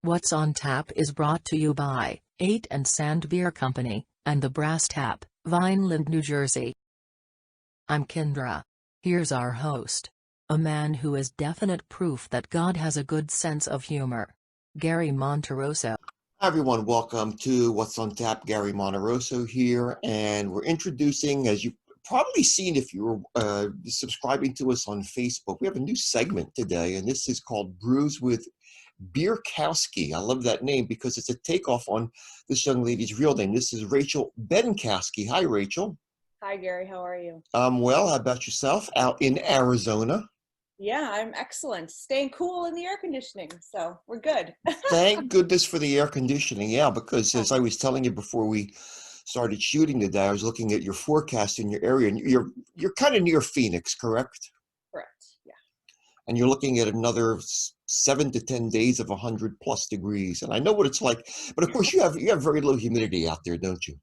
What's on Tap is brought to you by 8 and Sand Beer Company, and the Brass Tap, Vineland, New Jersey. I'm Kendra. Here's our host. A man who is definite proof that God has a good sense of humor. Gary Monterosso. Hi everyone, welcome to What's on Tap. Gary Monterosso here, and we're introducing, as you've probably seen if you're subscribing to us on Facebook, we have a new segment today, and this is called Brews with Beerkowski. I love that name because it's a takeoff on this young lady's real name. This is Rachel Benkowski. Hi, Rachel. Hi, Gary. How are you? Well, how about yourself out in Arizona? Yeah, I'm excellent. Staying cool in the air conditioning, so we're good. Thank goodness for the air conditioning. Yeah, because as I was telling you before we started shooting today, I was looking at your forecast in your area, and you're kind of near Phoenix, correct? Correct. Yeah. And you're looking at another 7 to 10 days of 100+ degrees. And I know what it's like, but of course you have very low humidity out there, don't you?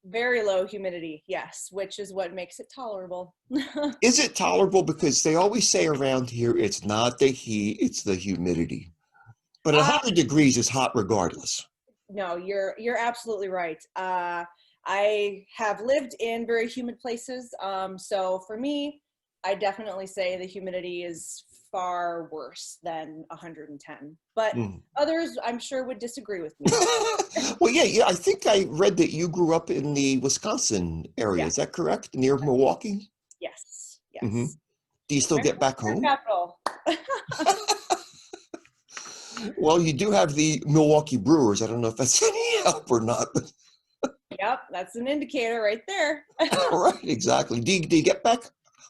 Very low humidity, yes, which is what makes it tolerable. Is it tolerable? Because they always say around here, it's not the heat, it's the humidity. But 100 degrees is hot regardless. No, you're absolutely right. I have lived in very humid places, so for me, I definitely say the humidity is far worse than 110. But others, I'm sure, would disagree with me. Well, yeah. I think I read that you grew up in the Wisconsin area. Yeah. Is that correct? Near Milwaukee? Yes. Yes. Mm-hmm. Do you still get back home? Capital. Well, you do have the Milwaukee Brewers. I don't know if that's any help or not. But Yep, that's an indicator right there. right, exactly. Do you get back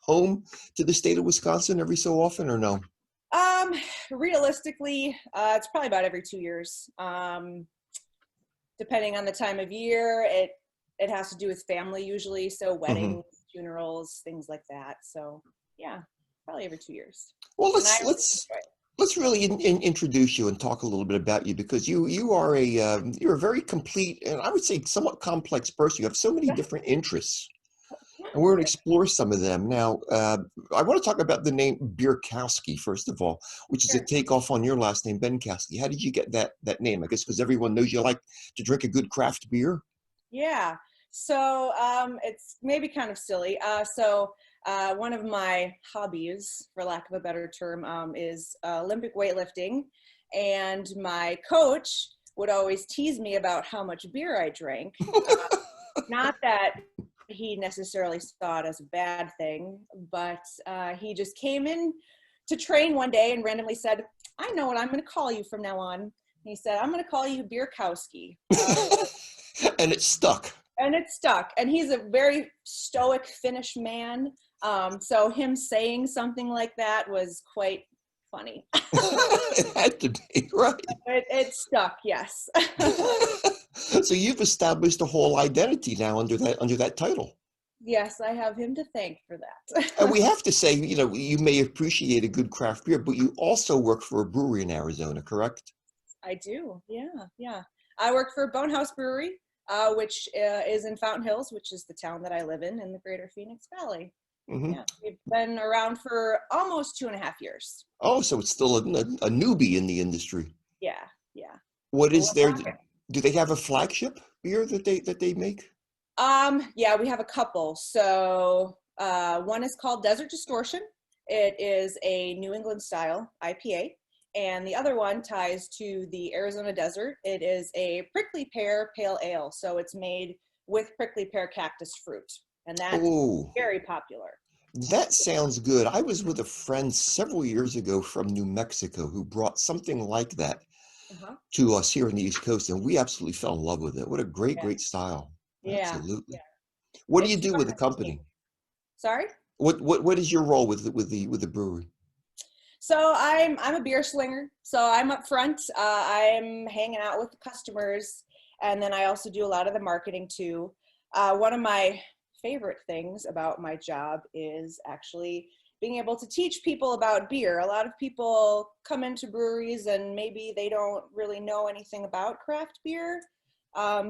home to the state of Wisconsin every so often, or no? Realistically, it's probably about every 2 years. Depending on the time of year, it has to do with family usually, so weddings, funerals, things like that. So yeah, probably every 2 years. Well, let's really introduce you and talk a little bit about you, because you are you're a very complete, and I would say somewhat complex person. You have so many different interests, and we're going to explore some of them. Now, I want to talk about the name Beerkowski, first of all, which is a takeoff on your last name, Benkowski. How did you get that name? I guess because everyone knows you like to drink a good craft beer. Yeah, so it's maybe kind of silly. One of my hobbies, for lack of a better term, is Olympic weightlifting. And my coach would always tease me about how much beer I drank. Not that he necessarily saw it as a bad thing, but he just came in to train one day and randomly said, I know what I'm going to call you from now on. And he said, I'm going to call you Beerkowski. And it stuck. And it stuck. And he's a very stoic Finnish man. So him saying something like that was quite funny. It had to be, right? It stuck, yes. So you've established a whole identity now under that title. Yes, I have him to thank for that. And we have to say, you may appreciate a good craft beer, but you also work for a brewery in Arizona, correct? I do, yeah. I work for Bonehaus Brewery, which is in Fountain Hills, which is the town that I live in the greater Phoenix Valley. Yeah, we've been around for almost 2.5 years. Oh, so it's still a newbie in the industry. Yeah. What is their? Do they have a flagship beer that they make? Yeah, we have a couple. So one is called Desert Distortion. It is a New England style IPA. And the other one ties to the Arizona desert. It is a prickly pear pale ale. So it's made with prickly pear cactus fruit. And that's very popular. That sounds good. I was with a friend several years ago from New Mexico who brought something like that to us here on the East Coast, and we absolutely fell in love with it. What a great style. Yeah. Absolutely. Yeah. What do you do with the company? Sorry? What is your role with the brewery? So I'm a beer slinger. So I'm up front. I'm hanging out with the customers, and then I also do a lot of the marketing too. One of my favorite things about my job is actually being able to teach people about beer. A lot of people come into breweries and maybe they don't really know anything about craft beer.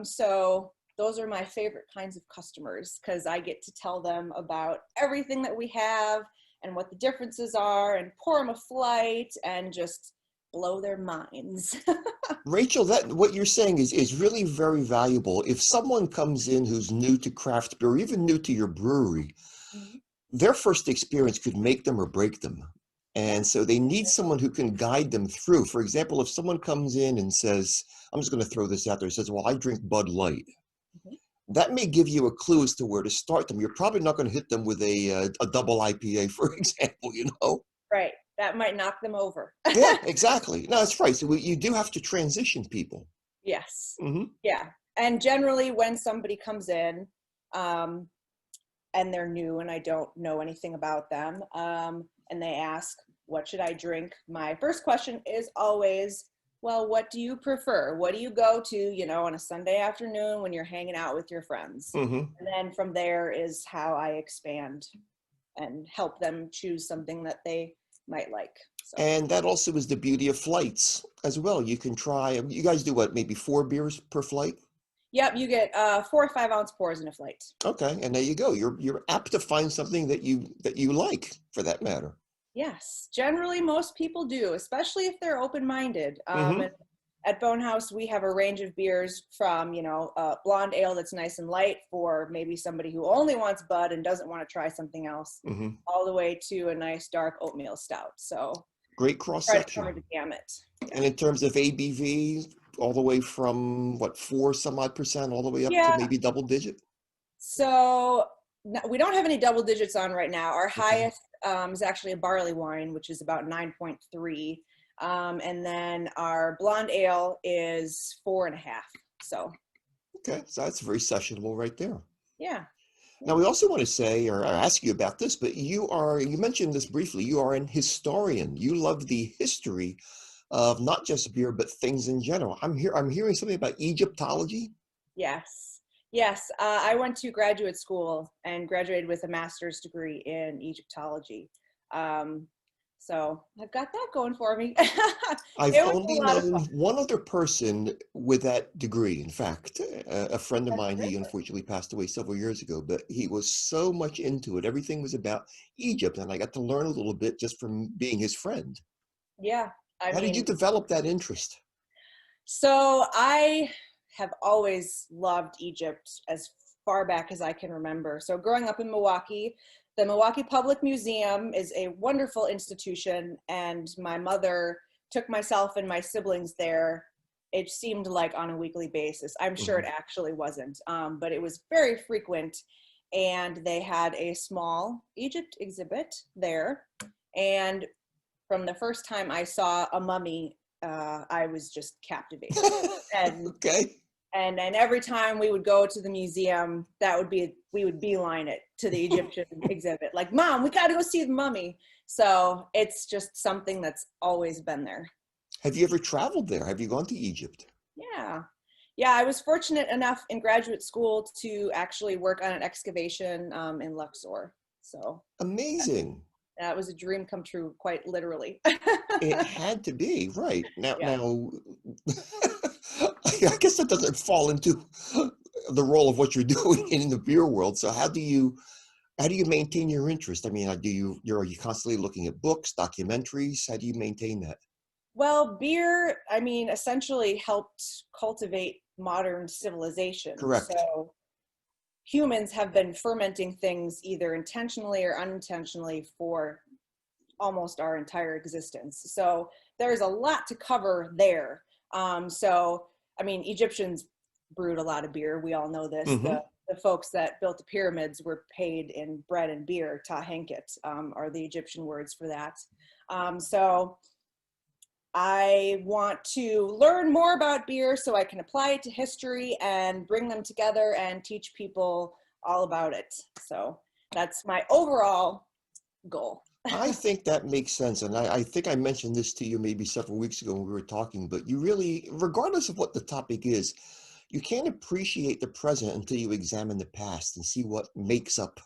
So those are my favorite kinds of customers, because I get to tell them about everything that we have and what the differences are, and pour them a flight and just blow their minds. Rachel, that what you're saying is really very valuable. If someone comes in who's new to craft beer, or even new to your brewery, Mhm. their first experience could make them or break them. Yeah. And so they need someone who can guide them through. For example, if someone comes in and says, I'm just going to throw this out there, says, well, I drink Bud Light. Mhm. That may give you a clue as to where to start them. You're probably not going to hit them with a double IPA, for example, you know? Right. That might knock them over. Yeah, exactly. No, that's right. So you do have to transition people. Yes. Hmm. Yeah. And generally when somebody comes in, um, and they're new and I don't know anything about them, and they ask, what should I drink? My first question is always, well, what do you prefer? What do you go to, on a Sunday afternoon when you're hanging out with your friends? Hmm. And then from there is how I expand and help them choose something that they might like. So, And that also is the beauty of flights as well. You can try, you guys do what, maybe 4 beers per flight? yep, you get 4 or 5 ounce pours in a flight. Okay, and there you go. You're apt to find something that you like, for that matter. Yes, generally most people do, especially if they're open-minded. Hmm. And at Bonehaus, we have a range of beers from, a blonde ale that's nice and light for maybe somebody who only wants Bud and doesn't want to try something else, Hmm. all the way to a nice dark oatmeal stout. So Great cross try to section. cover the gamut. Yeah. And in terms of ABV, all the way from what, 4 some odd% all the way up to Yeah. maybe double digit? So we don't have any double digits on right now. Our Okay. highest is actually a barley wine, which is about 9.3. And then our blonde ale is 4.5. So Okay. So that's very sessionable right there. yeah. Now, we also want to say or ask you about this, but you mentioned this briefly, you are an historian. You love the history of not just beer, but things in general. I'm hearing something about Egyptology. Yes. Yes. I went to graduate school and graduated with a master's degree in Egyptology. Um, so I've got that going for me. I've It was a only lot of fun. known one other person with that degree. In fact, a friend of That's mine, great. he unfortunately passed away several years ago, but he was so much into it. Everything was about Egypt, and I got to learn a little bit just from being his friend. Yeah. I How did you mean, develop that interest? so I have always loved Egypt as far back as I can remember. So growing up in Milwaukee, the Milwaukee Public Museum is a wonderful institution, and my mother took myself and my siblings there. It seemed like on a weekly basis. I'm sure Hmm. it actually wasn't, but it was very frequent. And they had a small Egypt exhibit there. And from the first time I saw a mummy, I was just captivated. And Okay. and every time we would go to the museum, we would beeline it to the Egyptian exhibit. Like, Mom, we got to go see the mummy. So it's just something that's always been there. Have you ever traveled there? Have you gone to Egypt? Yeah. Yeah, I was fortunate enough in graduate school to actually work on an excavation in Luxor. So Amazing. that was a dream come true, quite literally. It had to be, right. Now, Yeah. now, I guess that doesn't fall into the role of what you're doing in the beer world. So how do you maintain your interest? I mean, are you constantly looking at books, documentaries? How do you maintain that? Well, beer, I mean, essentially helped cultivate modern civilization. Correct. So humans have been fermenting things either intentionally or unintentionally for almost our entire existence. So there's a lot to cover there. So, I mean, Egyptians brewed a lot of beer. We all know this. Hmm. The folks that built the pyramids were paid in bread and beer. Tahenket are the Egyptian words for that. So I want to learn more about beer so I can apply it to history and bring them together and teach people all about it. So that's my overall goal. I think that makes sense. And I think I mentioned this to you maybe several weeks ago when we were talking, but you really, regardless of what the topic is, you can't appreciate the present until you examine the past and see what makes up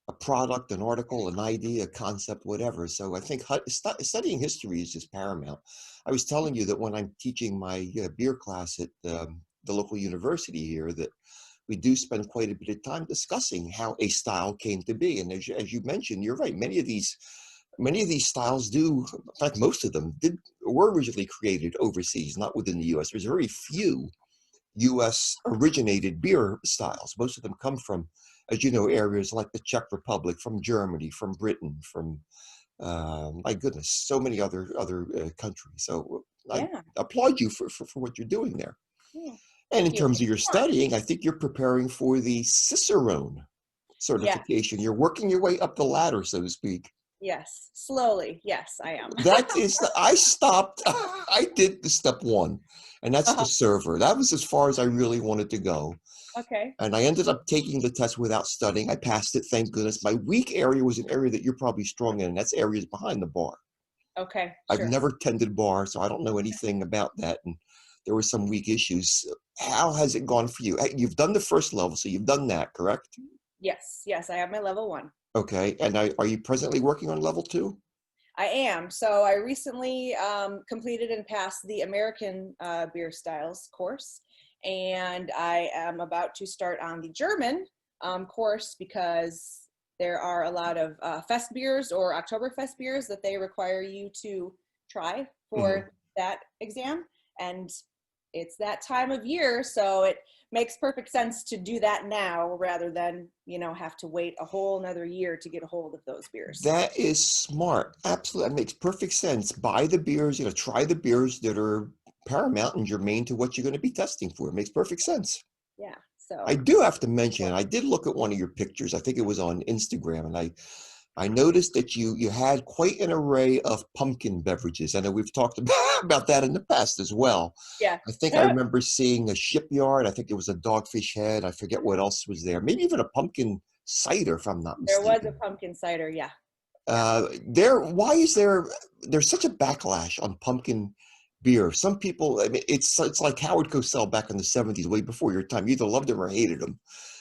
a product, an article, an idea, a concept, whatever. So I think studying history is just paramount. I was telling you that when I'm teaching my beer class at the local university here, that we do spend quite a bit of time discussing how a style came to be. And as you mentioned, you're right. Many of these styles do, in fact, most of them did were originally created overseas, not within the U.S. There's very few U.S. originated beer styles. Most of them come from, as you know, areas like the Czech Republic, from Germany, from Britain, from my goodness, so many other countries. So I Yeah. applaud you for what you're doing there. Yeah. And in Thank you. terms of your studying, I think you're preparing for the Cicerone Yeah. certification. You're working your way up the ladder, so to speak. Yes. Slowly. Yes, I am. That is, I stopped, I did the step one, and that's the Uh-huh. server. That was as far as I really wanted to go. Okay. And I ended up taking the test without studying. I passed it, thank goodness. My weak area was an area that you're probably strong in, and that's areas behind the bar. Okay. I've Sure. never tended bar, so I don't know anything about that. And there were some weak issues. How has it gone for you? You've done the first level, so you've done that, correct? Yes. Yes, I have my level 1. Okay. And are you presently working on level 2? I am. So I recently completed and passed the American beer styles course, and I am about to start on the German course because there are a lot of fest beers or Oktoberfest beers that they require you to try for that exam, and it's that time of year, so it makes perfect sense to do that now rather than, have to wait a whole another year to get a hold of those beers. That is smart. Absolutely. That makes perfect sense. Buy the beers, try the beers that are paramount and germane to what you're going to be testing for. It makes perfect sense. Yeah. So I do have to mention, I did look at one of your pictures. I think it was on Instagram, and I noticed that you had quite an array of pumpkin beverages. I know we've talked about that in the past as well. yeah. I think I remember seeing a shipyard. I think it was a Dogfish Head. I forget what else was there. Maybe even a pumpkin cider, if I'm not There was mistaken. a pumpkin cider. Yeah. Why is there's such a backlash on pumpkin beer? Some people, I mean, it's like Howard Cosell back in the 70s, way before your time. You either loved him or hated him.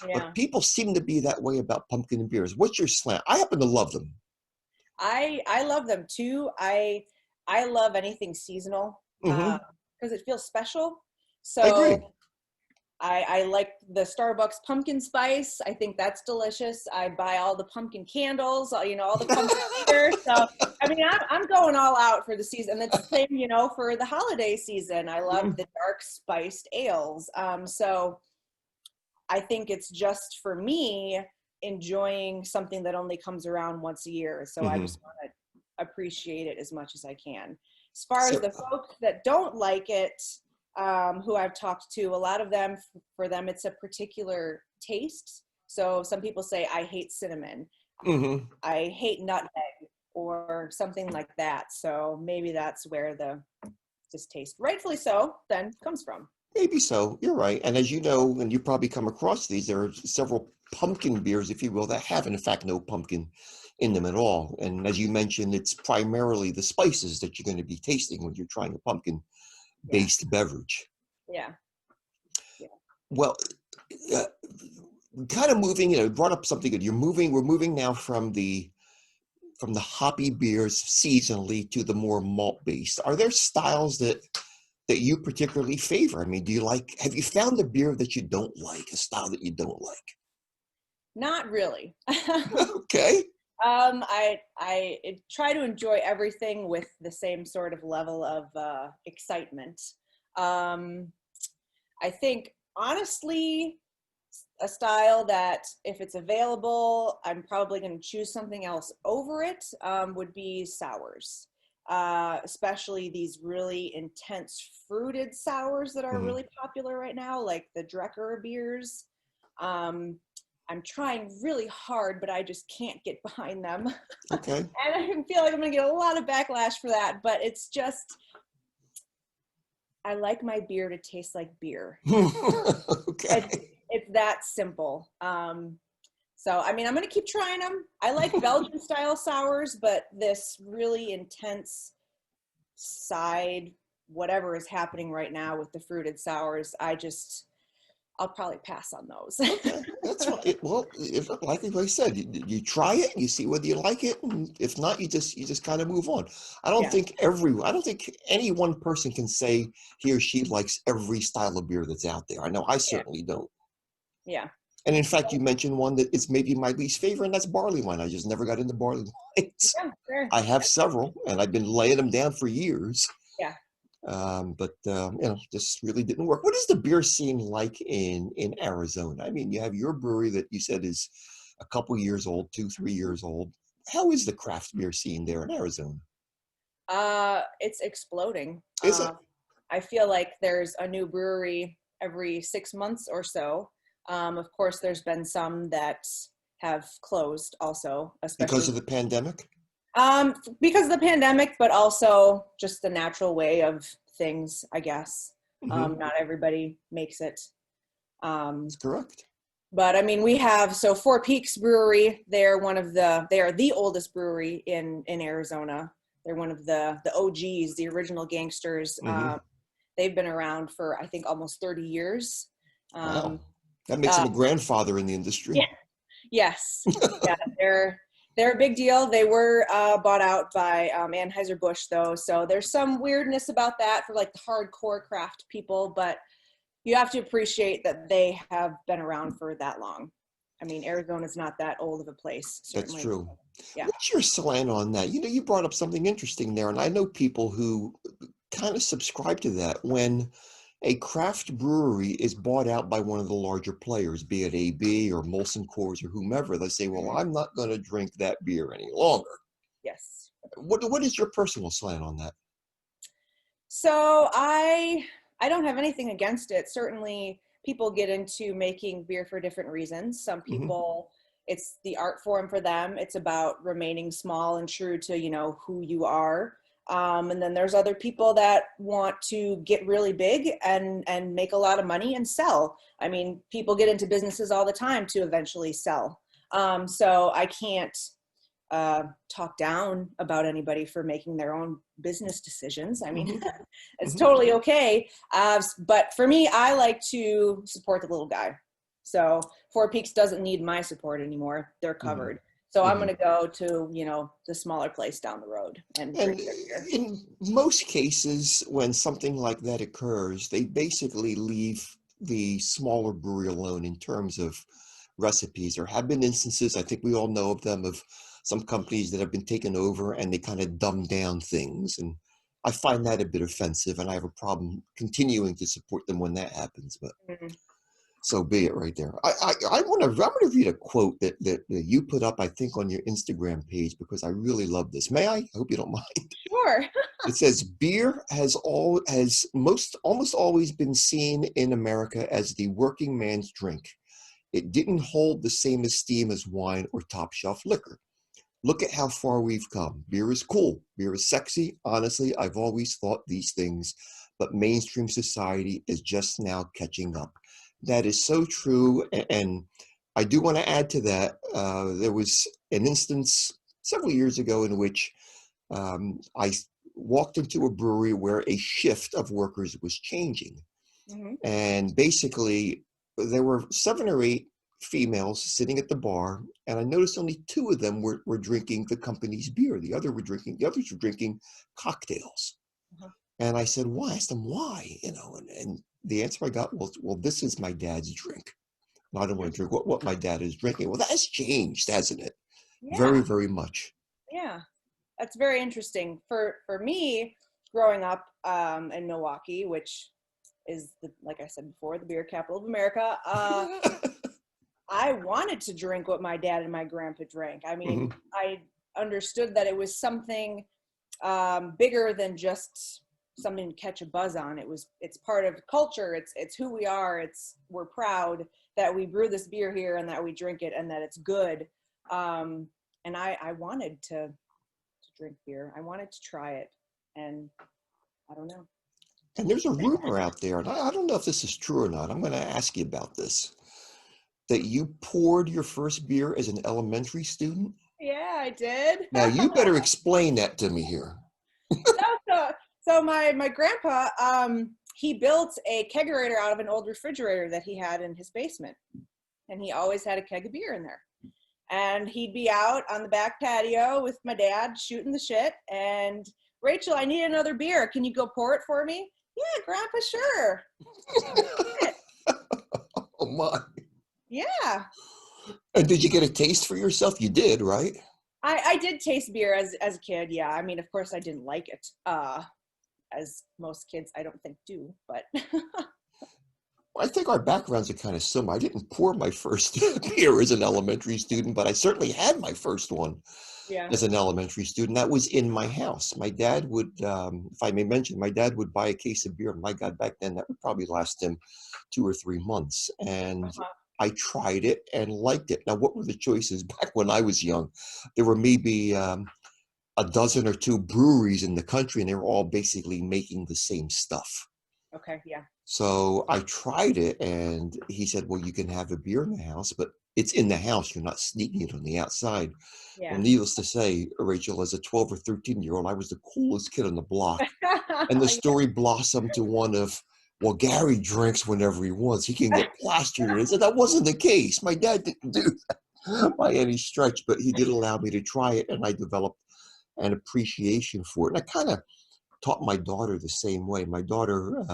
Yeah. But people seem to be that way about pumpkin beers. What's your slant? I happen to love them. I love them too. I love anything seasonal Hmm. because it feels special. I agree. So I like the Starbucks pumpkin spice. I think that's delicious. I buy all the pumpkin candles, all the pumpkin beer. So, I mean, I'm going all out for the season. That's the same, for the holiday season. I love the dark spiced ales. So I think it's just for me enjoying something that only comes around once a year. So I just want to appreciate it as much as I can. As far as the folks that don't like it, who I've talked to, a lot of them, for them, it's a particular taste. So some people say, I hate cinnamon, I hate nutmeg, or something like that. So maybe that's where the distaste, rightfully so, then comes from. Maybe so. You're right. And as you know, and you probably come across these, there are several pumpkin beers, if you will, that have, in fact, no pumpkin in them at all. And as you mentioned, it's primarily the spices that you're going to be tasting when you're trying a pumpkin-based beverage. Yeah. Well, kind of moving, brought up something good. We're moving now from the hoppy beers seasonally to the more malt-based. Are there styles that you particularly favor? I mean, have you found a beer that you don't like, a style that you don't like? Not really. Okay. I try to enjoy everything with the same sort of level of excitement. I think, honestly, a style that, if it's available, I'm probably going to choose something else over it, would be sours. Especially these really intense fruited sours that are really popular right now, like the Drecker beers. I'm trying really hard, but I just can't get behind them. Okay. And I feel like I'm going to get a lot of backlash for that, but it's just, I like my beer to taste like beer. Okay. It's that simple. So, I mean, I'm going to keep trying them. I like Belgian style sours, but this really intense side, whatever is happening right now with the fruited sours, I'll probably pass on those. Okay. That's right. Well, like I said, you try it, you see whether you like it, and if not, you just kind of move on. I don't think any one person can say he or she likes every style of beer that's out there. I know I certainly don't. Yeah. And in fact, you mentioned one that is maybe my least favorite, and that's barley wine. I just never got into barley wines. Yeah, sure. I have several, and I've been laying them down for years. Just really didn't work. What is the beer scene like in Arizona? I mean, you have your brewery that you said is a couple years old, 2-3 years old. How is the craft beer scene there in Arizona? It's exploding. Is it? I feel like there's a new brewery every 6 months or so. Of course, there's been some that have closed also, Because especially of the pandemic? because of the pandemic, but also just the natural way of things, I guess. Hmm. Not everybody makes it. That's correct. But I mean, we have, so Four Peaks Brewery, they are the oldest brewery in Arizona. They're one of the OGs, the original gangsters. Hmm. They've been around for, I think, almost 30 years. Wow. Um, That makes uh, him a grandfather in the industry. yeah, yes. Yeah, they're a big deal. They were bought out by Anheuser-Busch, though. So there's some weirdness about that for like the hardcore craft people, but you have to appreciate that they have been around for that long. I mean, Arizona's not that old of a place, That's certainly. true. Yeah. What's your slant on that? You brought up something interesting there, and I know people who kind of subscribe to that. When a craft brewery is bought out by one of the larger players, be it AB or Molson Coors or whomever, they say, "Well, Mhm. I'm not going to drink that beer any longer." Yes. What is your personal slant on that? So I don't have anything against it. Certainly people get into making beer for different reasons. Some Hmm. people, it's the art form for them. It's about remaining small and true to, who you are. And then there's other people that want to get really big and make a lot of money and sell. I mean, people get into businesses all the time to eventually sell. So I can't talk down about anybody for making their own business decisions. I mean, Hmm. it's Hmm. totally okay. But for me, I like to support the little guy. So Four Peaks doesn't need my support anymore. They're Hmm. covered. So I'm Hmm. going to go to, the smaller place down the road and And drink their beer. in most cases, when something like that occurs, they basically leave the smaller brewery alone in terms of recipes. There have been instances, I think we all know of them, of some companies that have been taken over and they kind of dumb down things. And I find that a bit offensive, and I have a problem continuing to support them when that happens. But Mhm. so be it right there. I want to read a quote that you put up, I think, on your Instagram page because I really love this. May I? I hope you don't mind. Sure. It says beer has almost always been seen in America as the working man's drink. It didn't hold the same esteem as wine or top shelf liquor. Look at how far we've come. Beer is cool. Beer is sexy. Honestly, I've always thought these things, but mainstream society is just now catching up. That is so true. And I do want to add to that. There was an instance several years ago in which I walked into a brewery where a shift of workers was changing. Hmm. And basically, there were 7 or 8 females sitting at the bar, and I noticed only 2 of them were drinking the company's beer. The others were drinking cocktails. Uh-huh. And I said, why? I asked them why, and the answer I got was, well, this is my dad's drink. I don't want to drink what my dad is drinking. Well, that has changed, hasn't it? Very, Yeah. very much. Yeah. That's very interesting. For me, growing up in Milwaukee, which is like I said before, the beer capital of America. I wanted to drink what my dad and my grandpa drank. I mean, Mhm. I understood that it was something bigger than just something to catch a buzz on. It's part of culture. It's who we are. We're proud that we brew this beer here and that we drink it and that it's good. And I wanted to drink beer. I wanted to try it, and I don't know. And there's a rumor out there, and I don't know if this is true or not. I'm going to ask you about this. That you poured your first beer as an elementary student? Yeah, I did. Now you better explain that to me here. So my grandpa, he built a kegerator out of an old refrigerator that he had in his basement, and he always had a keg of beer in there. And he'd be out on the back patio with my dad shooting the shit. And Rachel, I need another beer. Can you go pour it for me? Yeah, Grandpa, sure. Oh my. Yeah. And did you get a taste for yourself? You did, right? I did taste beer as a kid. Yeah. I mean, of course I didn't like it. as most kids I don't think do, but I think our backgrounds are kind of similar. I didn't pour my first beer as an elementary student, but I certainly had my first one yeah. as an elementary student. That was in my house. My dad would, if I may mention, my dad would buy a case of beer. My God, back then that would probably last him 2 or 3 months. And Uh-huh. I tried it and liked it. Now, what were the choices back when I was young? There were maybe a dozen or two breweries in the country, and they were all basically making the same stuff. Okay, yeah. So I tried it, and he said, well, you can have a beer in the house, but it's in the house. You're not sneaking it on the outside. Well, Yeah. needless to say, Rachel, as a 12 or 13-year-old, I was the coolest kid on the block. And the Yeah. story blossomed to one of, well, Gary drinks whenever he wants. He can get plastered. And I said, that wasn't the case. My dad didn't do that by any stretch, but he did allow me to try it, and I developed an appreciation for it. And I kind of taught my daughter the same way. My daughter,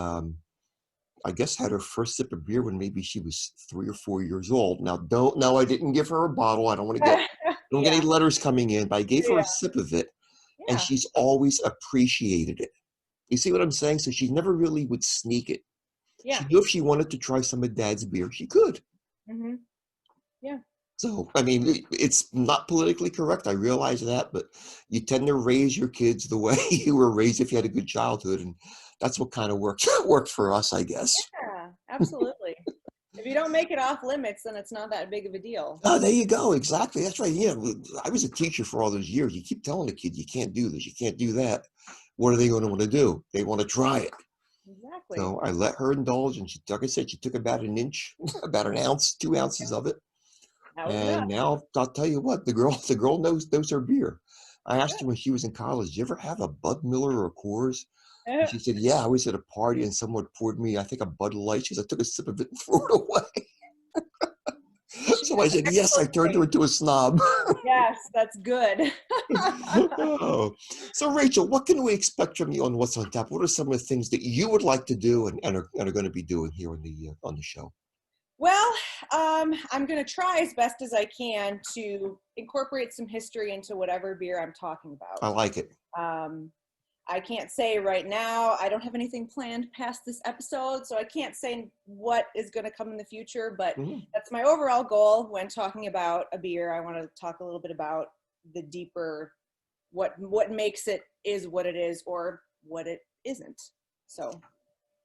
I guess, had her first sip of beer when maybe she was 3 or 4 years old. Now, I didn't give her a bottle. I don't get any Yeah. letters coming in, but I gave her Yeah. a sip of it, and Yeah. she's always appreciated it. You see what I'm saying? So she never really would sneak it. She Yeah. knew if she wanted to try some of Dad's beer, she could. Mm-hmm. Yeah. So, I mean, it's not politically correct. I realize that, but you tend to raise your kids the way you were raised if you had a good childhood, and that's what kind of worked for us, I guess. Yeah, absolutely. If you don't make it off limits, then it's not that big of a deal. Oh, there you go. Exactly. That's right. Yeah, I was a teacher for all those years. You keep telling the kid you can't do this, you can't do that. What are they going to want to do? They want to try it. Exactly. So I let her indulge, and she, like I said, she took about an inch, about an ounce, 2 ounces of it. That was enough. And now I'll tell you what, the girl knows her beer. I asked her when she was in college, "Did you ever have a Bud Miller or a Coors?" And she said, "Yeah, I was at a party and someone poured me, I think, a Bud Light." She said, "I took a sip of it and threw it away." She So I has said, "Yes, I excellent turned her taste. into a snob." Yes, that's good. Oh. So Rachel, what can we expect from you on What's on Tap? What are some of the things that you would like to do and are going to be doing here on the show? Well, I'm going to try as best as I can to incorporate some history into whatever beer I'm talking I about. like it. I can't say right now. I don't have anything planned past this episode, so I can't say what is going to come in the future, but Mhm. that's my overall goal when talking about a beer. I want to talk a little bit about the deeper, what makes it is what it is or what it isn't. So,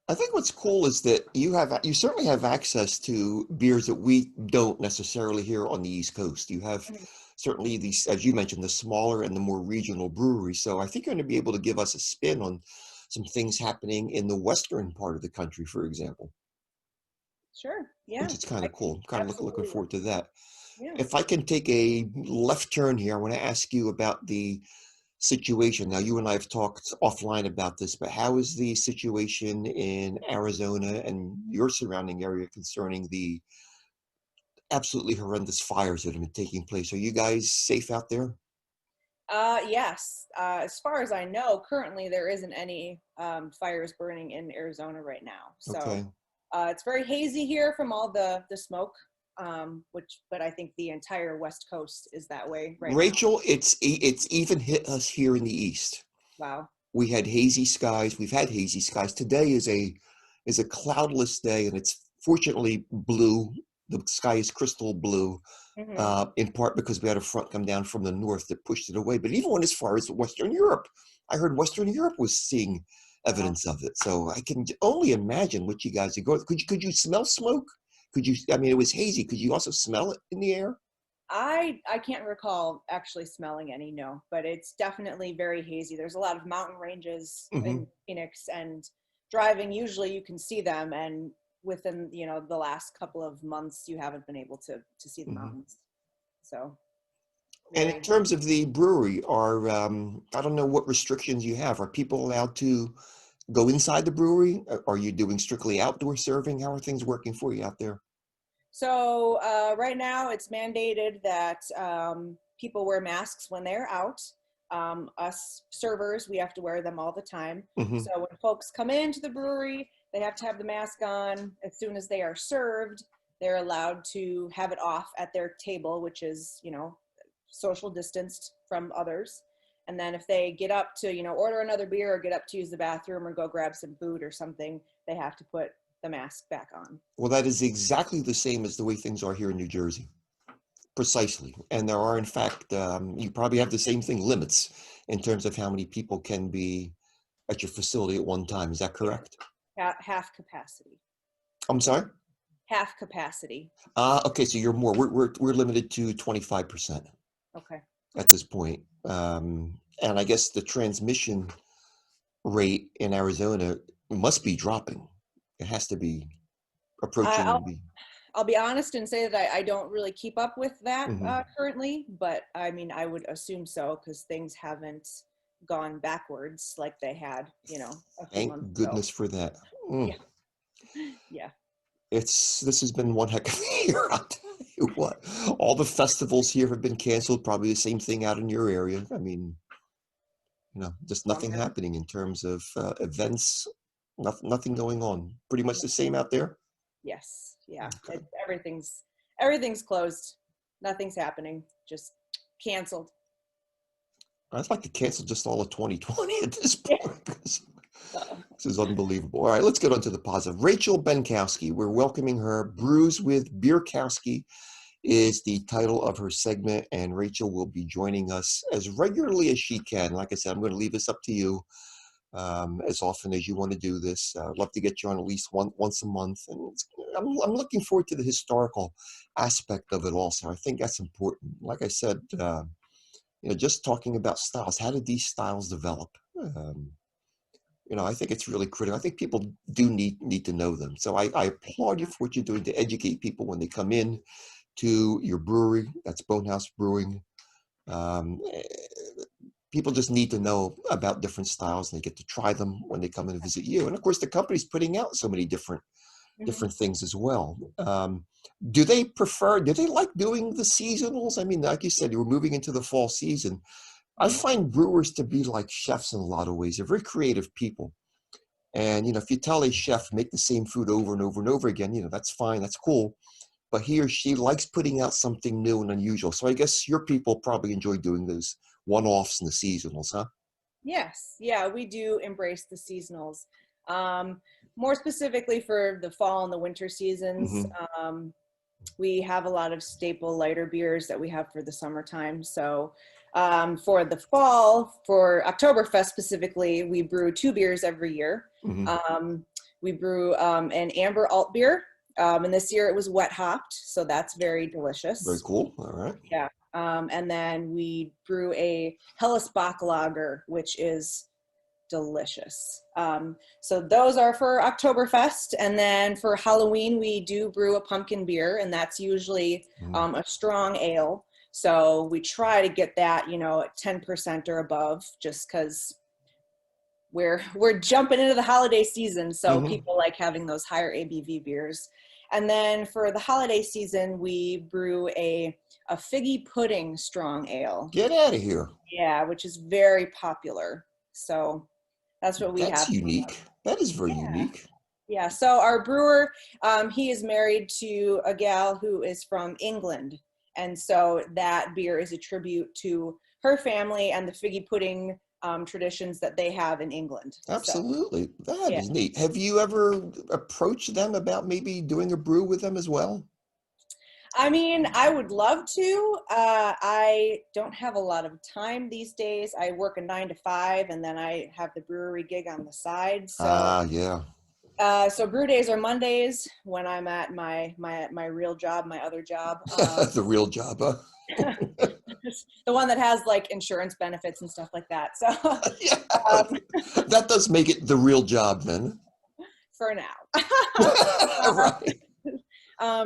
I think what's cool is that you certainly have access to beers that we don't necessarily here on the East Coast. You have mhm. certainly these, as you mentioned, the smaller and the more regional breweries. So I think you're going to be able to give us a spin on some things happening in the western part of the country, for example, Sure. which Yeah, is kind I of cool. Kind of looking absolutely will. forward to that. Yeah. If I can take a left turn here, I want to ask you about the situation. Now, you and I have talked offline about this, but how is the situation in Arizona and your surrounding area concerning the absolutely horrendous fires that have been taking place? Are you guys safe out there? Yes. As far as I know, currently there isn't any fires burning in Arizona right now. So Okay. it's very hazy here from all the smoke, but I think the entire West Coast is that way right now. Rachel, it's even hit us here in the East. Wow. We had hazy skies. We've had hazy skies. Today is a cloudless day, and it's fortunately blue. The sky is crystal blue. Hmm. In part because we had a front come down from the north that pushed it away. But even went as far as Western Europe. I heard Western Europe was seeing Wow. evidence of it. So I can only imagine what you guys are going. Could you smell smoke? Could you? I mean, it was hazy. Could you also smell it in the air? I can't recall actually smelling any, no, but it's definitely very hazy. There's a lot of mountain ranges Hmm. in Phoenix, and driving, usually you can see them, and within, the last couple of months, you haven't been able to see the Hmm. mountains. So And in very, terms of the brewery, I don't know what restrictions you have. Are people allowed to go inside the brewery? Are you doing strictly outdoor serving? How are things working for you out there? so right now it's mandated that people wear masks when they're out. Us servers, we have to wear them all the time. Hmm. So when folks come into the brewery, they have to have the mask on. As soon as they are served, they're allowed to have it off at their table, which is, social distanced from others. And then if they get up to, order another beer or get up to use the bathroom or go grab some food or something, they have to put the mask back on. Well, that is exactly the same as the way things are here in New Jersey. Precisely. And there are, in fact, you probably have the same thing, limits in terms of how many people can be at your facility at one time. Is that correct? Half capacity. I'm sorry? Half capacity. Okay, so you're more. We're limited to 25%. Okay. At this point. And I guess the transmission rate in Arizona must be dropping. It has to be approaching. I'll be honest and say that I don't really keep up with that Mhm. currently, but I mean, I would assume so because things haven't gone backwards like they had, a few Thank months goodness for that. ago. Yeah. This has been one heck of a year. I'll tell you what. All the festivals here have been canceled. Probably the same thing out in your area. I mean, just nothing happening in terms of events. Nothing going on. Pretty much the same out there. Yes. Yeah. Okay. Everything's closed. Nothing's happening. Just canceled. I'd like to cancel just all of 2020 at this point. This is unbelievable. All right, let's get on to the positive. Rachel Benkowski, we're welcoming her. Brews with Beerkowski is the title of her segment, and Rachel will be joining us as regularly as she can. Like I said, I'm going to leave this up to you as often as you want to do this. I'd love to get you on at least once a month. And I'm looking forward to the historical aspect of it also. I think that's important. Like I said, just talking about styles. How did these styles develop? I think it's really critical. I think people do need to know them. So I applaud you for what you're doing to educate people when they come in to your brewery. That's Bonehaus Brewing. People just need to know about different styles, and they get to try them when they come in and visit you. And of course, the company's putting out so many different things as well. Do they like doing the seasonals? I mean, like you said, you were moving into the fall season. I find brewers to be like chefs in a lot of ways. They're very creative people. And, if you tell a chef, make the same food over and over and over again, that's fine, that's cool. But he or she likes putting out something new and unusual. So I guess your people probably enjoy doing those one-offs and the seasonals, huh? Yes. Yeah, we do embrace the seasonals. More specifically for the fall and the winter seasons, we have a lot of staple lighter beers that we have for the summertime. So for the fall, for Oktoberfest specifically, we brew 2 beers every year. We brew an amber alt beer, and this year it was wet hopped, so that's very delicious. Very cool. All right. Yeah. And then we brew a Helles Bock lager, which is delicious. So those are for Oktoberfest. And then for Halloween, we do brew a pumpkin beer, and that's usually a strong ale. So we try to get that, at 10% or above, just because we're jumping into the holiday season. So people like having those higher ABV beers. And then for the holiday season, we brew a figgy pudding strong ale. Get out of here. Yeah, which is very popular. So that's what we have. That's unique. That is very unique. Yeah, so our brewer, he is married to a gal who is from England. And so that beer is a tribute to her family and the figgy pudding traditions that they have in England. Absolutely. So, that is neat. Have you ever approached them about maybe doing a brew with them as well? I mean, I would love to. I don't have a lot of time these days. I work a 9 to 5, and then I have the brewery gig on the side. So, yeah. So brew days are Mondays when I'm at my real job, my other job. The real job, huh? The one that has like insurance benefits and stuff like that. So that does make it the real job then. For now. Right.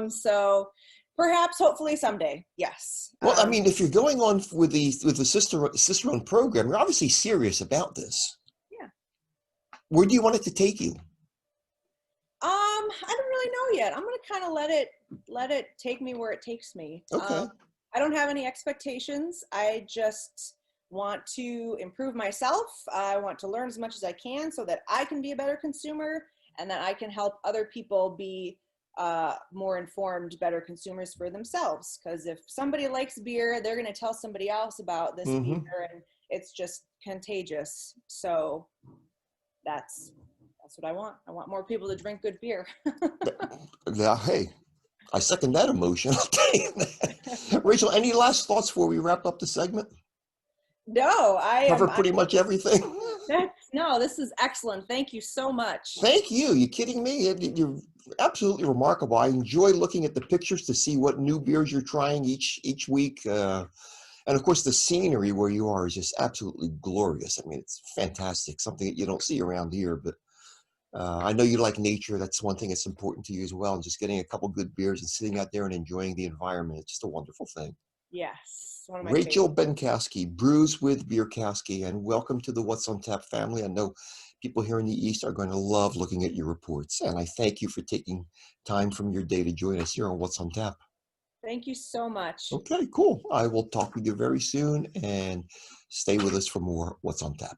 So perhaps, hopefully someday, yes. Well, I mean, if you're going on with the Cicerone program, you're obviously serious about this. Yeah. Where do you want it to take you? I don't really know yet. I'm going to kind of let it take me where it takes me. Okay. I don't have any expectations. I just want to improve myself. I want to learn as much as I can so that I can be a better consumer and that I can help other people be more informed, better consumers for themselves. Because if somebody likes beer, they're going to tell somebody else about this beer, it's just contagious. So that's what I want. I want more people to drink good beer. Now, hey, I second that emotion. I'll tell you that. Rachel, any last thoughts before we wrap up the segment? No, Cover pretty much everything. No, this is excellent. Thank you so much. Thank you. You kidding me? You're absolutely remarkable. I enjoy looking at the pictures to see what new beers you're trying each week. And of course, the scenery where you are is just absolutely glorious. I mean, it's fantastic, something that you don't see around here. But I know you like nature. That's one thing that's important to you as well. And just getting a couple good beers and sitting out there and enjoying the environment. It's just a wonderful thing. Yes. One of my Rachel favorites. Benkowski, Brews with Beerkowski, and welcome to the What's on Tap family. I know people here in the East are going to love looking at your reports. And I thank you for taking time from your day to join us here on What's on Tap. Thank you so much. Okay, cool. I will talk with you very soon, and stay with us for more What's on Tap.